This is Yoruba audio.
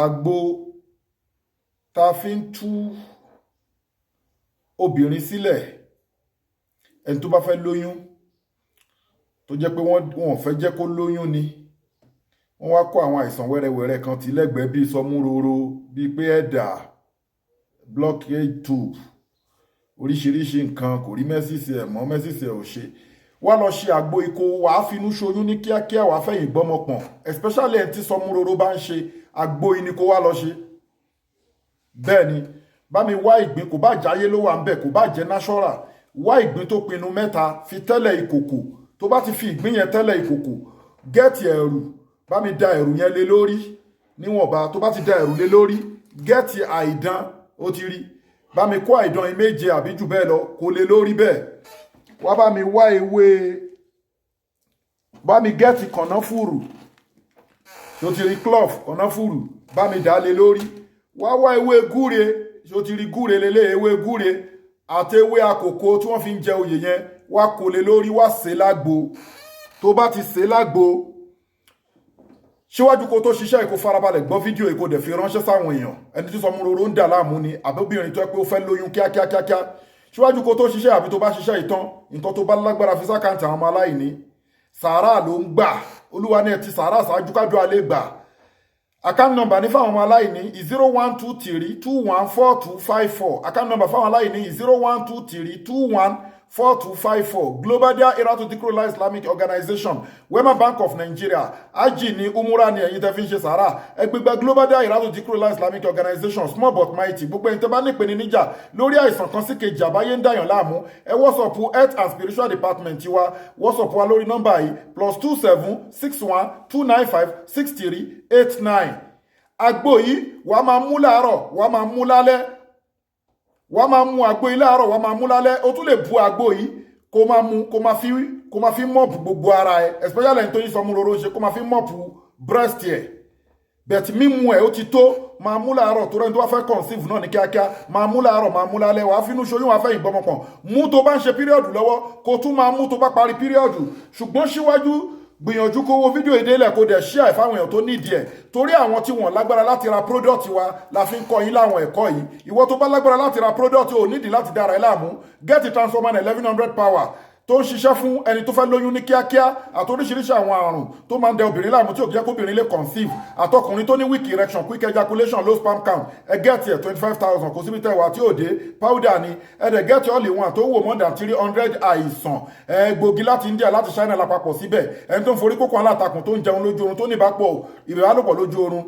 àgbo tá a fi ń tú obìnrin sílẹ̀ ẹni tó bá fẹ́ lóyún tó jẹ́ pé wọ́n fẹ́ jẹ́ kó lóyún ni wọ́n wá kó àwọn àìsàn wẹ́rẹ́wẹ́rẹ́ kan tí lẹ́gbẹ̀ẹ́ bíi sọmúroro bíi pé ẹ̀dà blockage tube oríṣiríṣi nǹkan kò rí mẹ́sìsì ẹ̀ mọ́ mẹ́sìsì ẹ̀ ò ṣe wá lọ ṣe àgbo ikó wàá finú ṣoyún ní kíákíá wàá fẹ̀yìn gbọ́mọpọ̀n especially ẹ̀ tí sọmúroro bá ń ṣe àgbo yìí ni kó wá lọ ṣe bẹ́ẹ̀ ni bá mi wá ìgbín kò bá jáyé ló wà ń bẹ̀ kò bá jẹ́ natural wá ìgbín tó pinnu mẹ́ta fi tẹ́lẹ̀ ìkòkò tó bá ti fi ìgbín yẹn tẹ́lẹ̀ ìkòkò gẹ́ẹ̀tì ẹ̀rù bá mi da ẹ̀rù yẹn lé lórí níwọ̀nba tó bá ti da ẹ̀rù lé lórí gẹ́ẹ̀tì àìdán ó ti rí bá mi kó àìdán méje àbí jù bẹ́ẹ̀ lọ kó lé lórí bẹ́ẹ̀ wá bá mi wá ewé bá mi gẹ́ẹ̀tì kànáfùrù tó ti rí clove kànáfùrù bá mi dà lé lórí wá ewé gúre tó ti rí gúre lélẹ̀ ewé gúre àti ewé àkókò tí wọ́n fi ń jẹ oyè yẹn wá kó lé lórí wá sè lágbo tó bá ti sè lágbo síwájú kó tó ṣiṣẹ́ ìkó farabalẹ̀ gbọ́ fídíò ìkó dẹ̀ fi ránṣẹ́ sáwọn èèyàn ẹni tí sọmúroro ń dà láàmú ni àbóbìnrin tó yẹ pé ó fẹ́ lóyún kíákíá síwájú kó tó ṣiṣẹ́ àbí tó bá ṣiṣẹ́ ìtàn nǹkan tó bá lágbára fi sákàǹtì àwọn ọmọ aláìní sàárà ló ń gbà olúwa ní ẹ ti sàárà ṣáájú kájọ alẹ́ gbà account number ní fáwọn ọmọ aláìní 0123214254 account number fáwọn aláìní 0123214254 Global Dahiratu Dhikrlahi Islamic Organization Wema Bank of Nigeria ají ní umura ní ẹ̀yin tẹ́ fi ń ṣe sàárà ẹgbẹgbẹ Global Dahiratu Dhikrlahi Islamic Organization small but mighty gbogbo ẹni tẹ́ bá nípe ní níjà lórí àìsàn kan sí kejì àbáyé ń dàyàn láàmú ẹ wọ́sọ̀pù health and spiritual department wa wọ́sọ̀pù wa lórí nọ́mbà yìí +2761295638 àgbo yìí wàá máa mú láàárọ̀ wàá máa mú lálẹ́ wàá máa mú àgbo yìí láàárọ̀ wàá máa mú lálẹ́ o tún lè bu àgbo yìí kó máa mú kó máa fi mọ́ọ̀pù gbogbo ara ẹ especially ẹni tó yí sọmúroro ṣe kó máa fi mọ́ọ̀pù breast ẹ bẹ̀tì mímú ẹ ó ti tó máa mú láàárọ̀ tó rẹ́ni tó wá fẹ́ conceive náà ní kíákíá máa mú láàárọ̀ máa mú lálẹ́ wàá finú ṣoyún wàá fẹ́ ìgbọ́mọpọ̀n mú tó bá ń ṣe píríọ̀dù lọ́wọ́ kó tún máa mú tó bá parí píríọ̀dù ṣùgbọ́n síwájú gbìyànjú kó wo fídíò ìdélẹ̀ kó dẹ̀ share fáwọn èèyàn tó nídìí ẹ̀ torí àwọn tí wọ́n lágbára láti ra product wa la fi ń kọ́ yín láwọn ẹ̀kọ́ yìí ìwọ tó bá lágbára láti ra product ò nídìí láti dára ẹ láàmú get the transformer 1100 power tó ń ṣiṣẹ́ fún ẹni tó fẹ́ lóyún ní kíákíá àti oríṣiríṣi àwọn àrùn tó máa ń dẹ obìnrin láàmú tí ò jẹ́ kóbìnrin lè conceive àtọkùnrin tó ní weak erection quick ejaculation low sperm count ẹ gẹ́ẹ̀tì ẹ̀ 25,000 kò síbi tẹ́wàá tí ò dé powder ni ẹ dẹ̀ gẹ́ẹ̀tì all in one tó ń wò more than 300 àìsàn gbòógì láti India láti China lápapọ̀ síbẹ̀ ẹni tó ń forí kókó alátakùn tó ń jẹun lójú oorun tó ní ìbálòpọ̀ lójú oorun